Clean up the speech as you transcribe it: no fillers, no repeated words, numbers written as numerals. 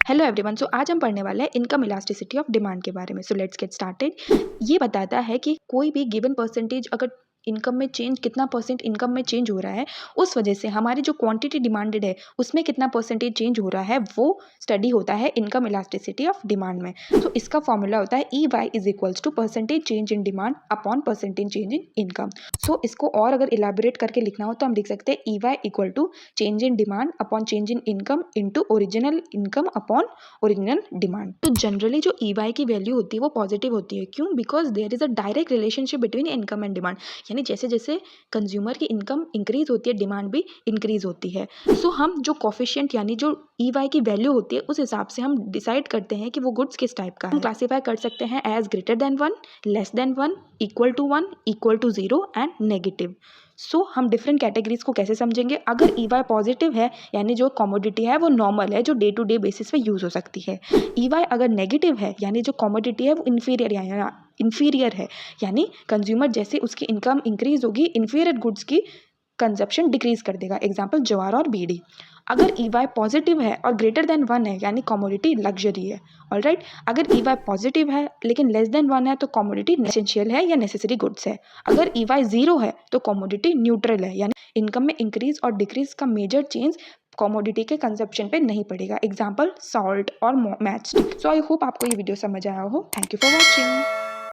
Hello everyone. सो आज हम पढ़ने वाले हैं इनकम इलास्टिसिटी ऑफ डिमांड के बारे में। So let's get started. ये बताता है कि कोई भी गिवन परसेंटेज अगर इनकम में चेंज, कितना परसेंट इनकम में चेंज हो रहा है, उस वजह से हमारी जो क्वांटिटी डिमांडेड है उसमें कितना परसेंटेज चेंज हो रहा है, वो स्टडी होता है इनकम इलास्टिसिटी ऑफ डिमांड में। सो इसका फॉर्मूला होता है E Y is equals to percentage change in demand upon percentage change in income. So इसको और अगर इलाबोरेट करके लिखना हो तो हम लिख सकते हैं E Y equal to change in demand upon change in income into original income upon original demand. तो जनरली जो ई वाई की वैल्यू होती है वो पॉजिटिव होती है। क्यों? Because there is a direct relationship between income and demand. यानी जैसे जैसे कंज्यूमर की इनकम इंक्रीज होती है, डिमांड भी इंक्रीज होती है। सो हम जो कोफिशिएंट यानी जो ई वाई की वैल्यू होती है उस हिसाब से हम डिसाइड करते हैं कि वो गुड्स किस टाइप का है। हम क्लासीफाई कर सकते हैं as greater than 1, less than 1, equal to 1, equal to 0 and negative. So हम डिफरेंट कैटेगरीज को कैसे समझेंगे? अगर ई वाई पॉजिटिव है यानी जो कमोडिटी है वो नॉर्मल है, जो डे टू डे बेसिस पे यूज़ हो सकती है। ई वाई अगर नेगेटिव है यानी जो कमोडिटी है वो इन्फीरियर है, यानी कंज्यूमर जैसे उसकी इनकम इंक्रीज होगी, इन्फीरियर गुड्स की कंजप्शन डिक्रीज कर देगा। एग्जाम्पल जवार और बीड़ी। अगर ई वाई पॉजिटिव है और ग्रेटर देन 1 है यानी कमोडिटी लग्जरी है। ऑलराइट, अगर ई वाई पॉजिटिव है लेकिन लेस देन 1 है तो कमोडिटी एसेंशियल है या नेसेसरी गुड्स है। अगर ई वाई 0 है तो कमोडिटी न्यूट्रल है, यानी इनकम में इंक्रीज और डिक्रीज का मेजर चेंज कमोडिटी के कंजप्शन पे नहीं पड़ेगा। एग्जाम्पल सॉल्ट और match stick. So I hope आपको ये वीडियो समझ आया हो। Thank you for watching.